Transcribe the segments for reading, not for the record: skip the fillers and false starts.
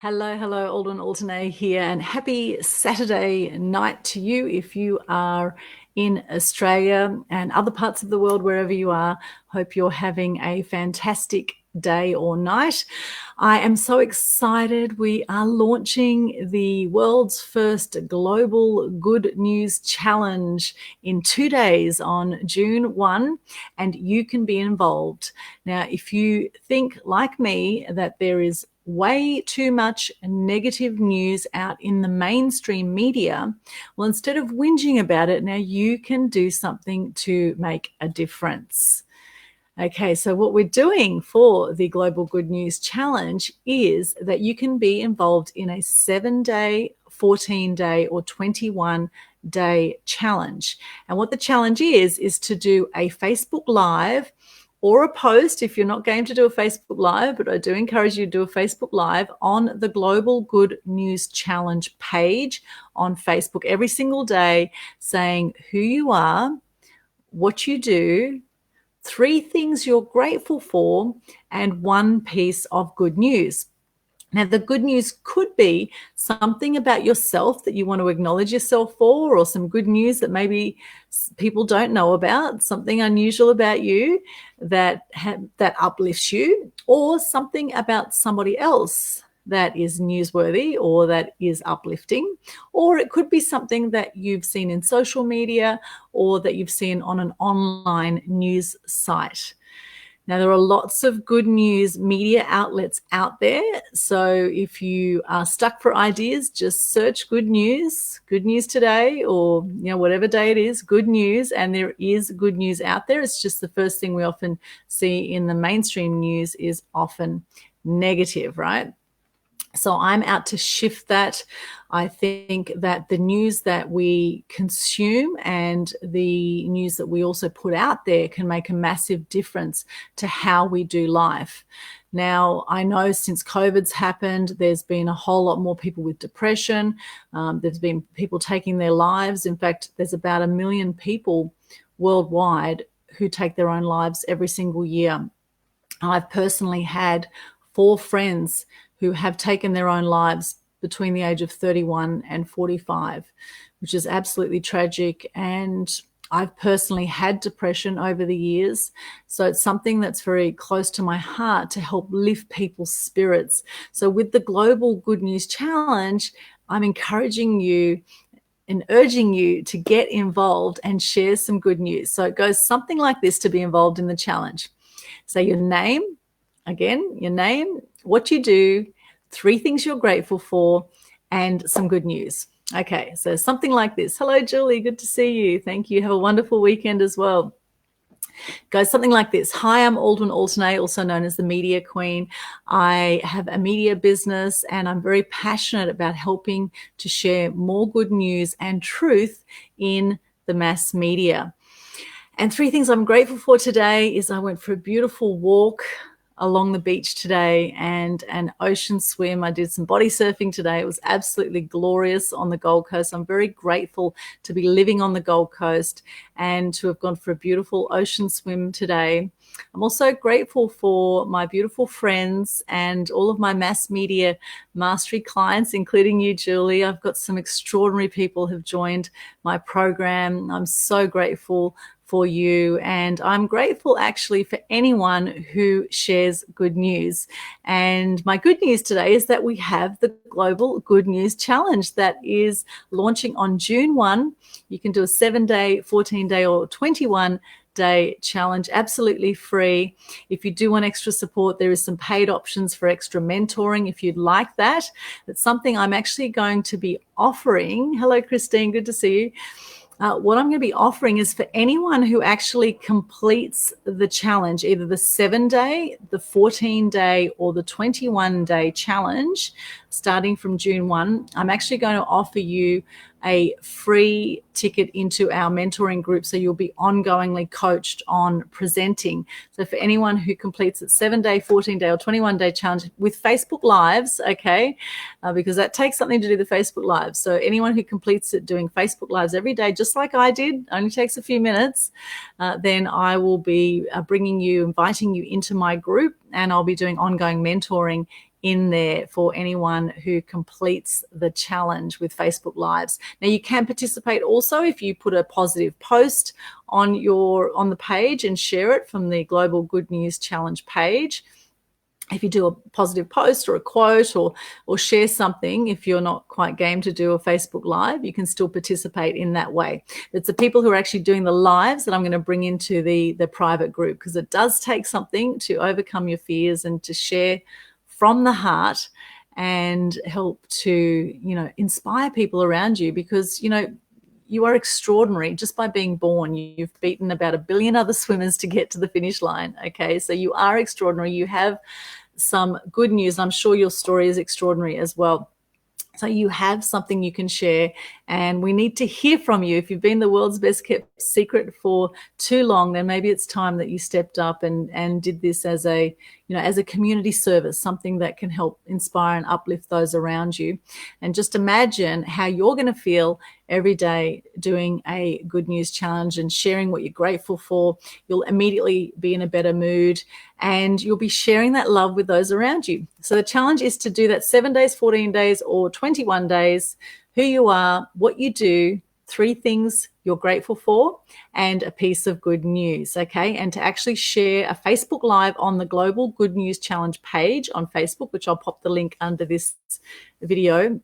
Hello, Aldwyn Altuney here, and happy Saturday night to you if you are in Australia and other parts of the world, wherever you are. Hope you're having a fantastic day or night. I am so excited. We are launching the world's first global good news challenge in 2 days on June 1, and you can be involved. Now, if you think, like me, that there is way too much negative news out in the mainstream media, well, instead of whinging about it, now you can do something to make a difference. Okay, so what we're doing for the Global Good News Challenge is that you can be involved in a 7-day, 14-day, or 21-day challenge. And what the challenge is to do a Facebook Live or a post if you're not game to do a Facebook Live, but I do encourage you to do a Facebook Live on the Global Good News Challenge page on Facebook every single day, saying who you are, what you do, 3 things you're grateful for, and 1 piece of good news. Now, the good news could be something about yourself that you want to acknowledge yourself for, or some good news that maybe people don't know about, something unusual about you that uplifts you, or something about somebody else that is newsworthy or that is uplifting. Or it could be something that you've seen in social media or that you've seen on an online news site. Now, there are lots of good news media outlets out there. So if you are stuck for ideas, just search good news today, or whatever day it is, good news, and there is good news out there. It's just the first thing we often see in the mainstream news is often negative, right? So I'm out to shift that. I think that the news that we consume and the news that we also put out there can make a massive difference to how we do life. Now, I know since COVID's happened, there's been a whole lot more people with depression. There's been people taking their lives. In fact, there's about 1 million people worldwide who take their own lives every single year. I've personally had 4 friends who have taken their own lives between the age of 31 and 45, which is absolutely tragic. And I've personally had depression over the years. So it's something that's very close to my heart to help lift people's spirits. So with the Global Good News Challenge, I'm encouraging you and urging you to get involved and share some good news. So it goes something like this to be involved in the challenge. Say your name, what you do, 3 things you're grateful for, and some good news. Okay, so something like this. Hello, Julie. Good to see you. Thank you. Have a wonderful weekend as well. Goes something like this. Hi, I'm Aldwyn Altuney, also known as the Media Queen. I have a media business and I'm very passionate about helping to share more good news and truth in the mass media. And 3 things I'm grateful for today is I went for a beautiful walk along the beach today and an ocean swim. I did some body surfing today. It was absolutely glorious on the Gold Coast. I'm very grateful to be living on the Gold Coast and to have gone for a beautiful ocean swim today. I'm also grateful for my beautiful friends and all of my mass media mastery clients, including you, Julie. I've got some extraordinary people who've joined my program. I'm so grateful for you. And I'm grateful actually for anyone who shares good news. And my good news today is that we have the Global Good News Challenge that is launching on June 1. You can do a 7-day, 14-day, or 21-day challenge, absolutely free. If you do want extra support, there is some paid options for extra mentoring if you'd like that. It's something I'm actually going to be offering. Hello, Christine. Good to see you. What I'm going to be offering is for anyone who actually completes the challenge, either the 7-day, the 14-day, or the 21-day challenge, starting from June 1, I'm actually going to offer you a free ticket into our mentoring group, so you'll be ongoingly coached on presenting. So for anyone who completes it 7-day, 14-day, or 21-day challenge with Facebook Lives, okay, because that takes something to do with Facebook Lives. So anyone who completes it doing Facebook Lives every day, just like I did, only takes a few minutes, then I will be inviting you into my group, and I'll be doing ongoing mentoring in there for anyone who completes the challenge with Facebook Lives. Now, you can participate also if you put a positive post on the page and share it from the Global Good News Challenge page. If you do a positive post or a quote or share something, if you're not quite game to do a Facebook Live, you can still participate in that way. It's the people who are actually doing the lives that I'm going to bring into the private group, because it does take something to overcome your fears and to share from the heart and help to, inspire people around you, because, you are extraordinary just by being born. You've beaten about 1 billion other swimmers to get to the finish line. Okay, so you are extraordinary. You have some good news. I'm sure your story is extraordinary as well. So you have something you can share, and we need to hear from you. If you've been the world's best kept secret for too long, then maybe it's time that you stepped up and did this as a community service, something that can help inspire and uplift those around you. And just imagine how you're going to feel every day doing a good news challenge and sharing what you're grateful for. You'll immediately be in a better mood, and you'll be sharing that love with those around you. So the challenge is to do that 7 days, 14 days, or 21 days, who you are, what you do, 3 things you're grateful for, and a piece of good news, okay? And to actually share a Facebook Live on the Global Good News Challenge page on Facebook, which I'll pop the link under this video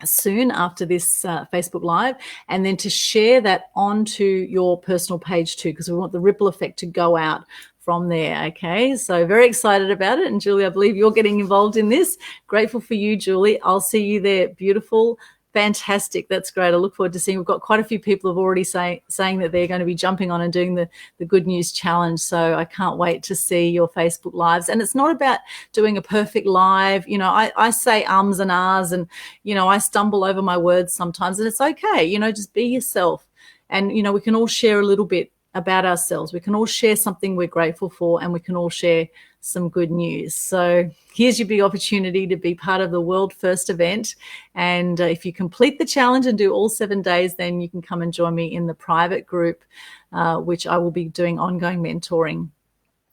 soon after this Facebook Live, and then to share that onto your personal page too, because we want the ripple effect to go out from there. Okay, so very excited about it. And Julie, I believe you're getting involved in this. Grateful for you, Julie. I'll see you there. Beautiful. Fantastic. That's great. I look forward to seeing. We've got quite a few people who have already saying that they're going to be jumping on and doing the Good News Challenge. So I can't wait to see your Facebook Lives. And it's not about doing a perfect live. I say ums and ahs, and, I stumble over my words sometimes, and it's okay. Just be yourself. And, we can all share a little bit about ourselves. We can all share something we're grateful for, and we can all share some good news. So here's your big opportunity to be part of the world first event. And if you complete the challenge and do all 7 days, then you can come and join me in the private group, which I will be doing ongoing mentoring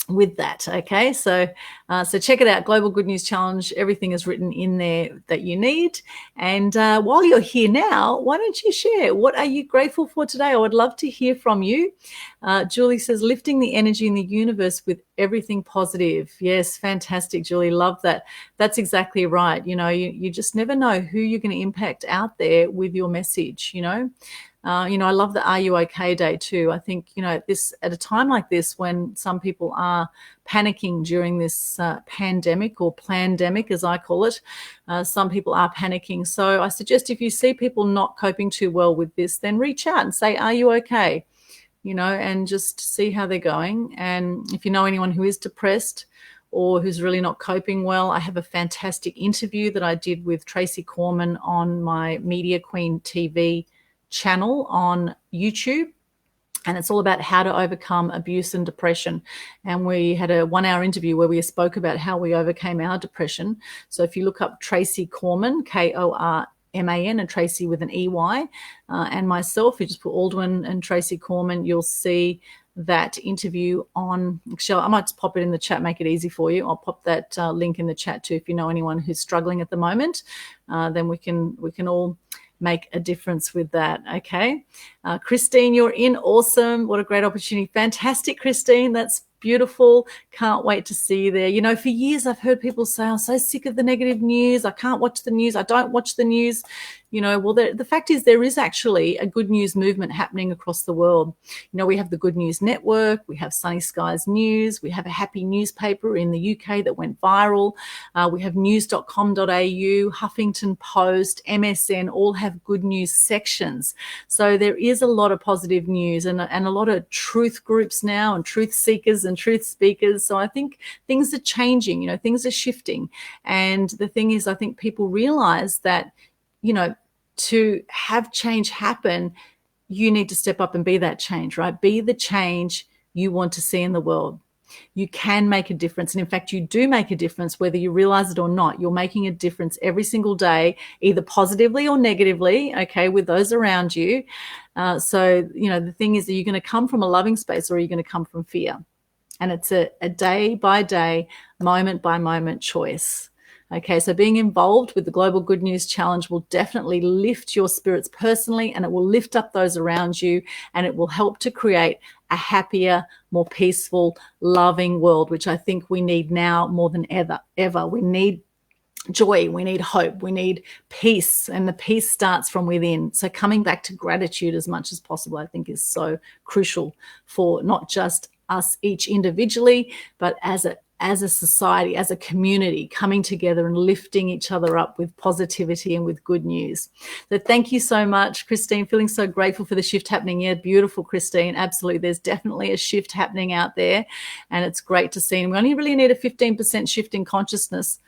with that. Okay, so check it out, Global Good News Challenge. Everything is written in there that you need. And while you're here now, why don't you share, what are you grateful for today? I would love to hear from you. Julie says, lifting the energy in the universe with everything positive. Yes, fantastic, Julie. Love that. That's exactly right. You just never know who you're going to impact out there with your message. I love the Are You OK Day too. I think, at a time like this, when some people are panicking during this pandemic, or plandemic, as I call it, some people are panicking. So I suggest if you see people not coping too well with this, then reach out and say, are you okay? And just see how they're going. And if you know anyone who is depressed or who's really not coping well, I have a fantastic interview that I did with Tracy Corman on my Media Queen TV channel on YouTube, and it's all about how to overcome abuse and depression. And we had a 1-hour interview where we spoke about how we overcame our depression. So if you look up Tracy Corman, Korman, and Tracy with an EY, and myself, you just put Aldwyn and Tracy Corman, you'll see that interview on. Actually, I might just pop it in the chat, make it easy for you. I'll pop that link in the chat too. If you know anyone who's struggling at the moment, then we can all make a difference with that. Okay, Christine, you're in. Awesome. What a great opportunity. Fantastic, Christine. That's beautiful. Can't wait to see you there. For years I've heard people say, I'm so sick of the negative news. I can't watch the news. I don't watch the news. Well, the fact is there is actually a good news movement happening across the world. We have the Good News Network, we have Sunny Skies News, we have a happy newspaper in the UK that went viral. We have news.com.au, Huffington Post, MSN, all have good news sections. So there is a lot of positive news and a lot of truth groups now, and truth seekers and truth speakers. So I think things are changing, things are shifting. And the thing is, I think people realize that, to have change happen, you need to step up and be that change, right? Be the change you want to see in the world. You can make a difference. And in fact, you do make a difference, whether you realize it or not. You're making a difference every single day, either positively or negatively, okay, with those around you. So, the thing is, are you going to come from a loving space, or are you going to come from fear? And it's a day by day, moment by moment choice. Okay, so being involved with the Global Good News Challenge will definitely lift your spirits personally, and it will lift up those around you, and it will help to create a happier, more peaceful, loving world, which I think we need now more than ever. We need joy, we need hope, we need peace, and the peace starts from within. So coming back to gratitude as much as possible, I think, is so crucial for not just us each individually, but as a society, as a community, coming together and lifting each other up with positivity and with good news. So thank you so much, Christine. Feeling so grateful for the shift happening. Yeah, beautiful, Christine. Absolutely. There's definitely a shift happening out there, and it's great to see. And we only really need a 15% shift in consciousness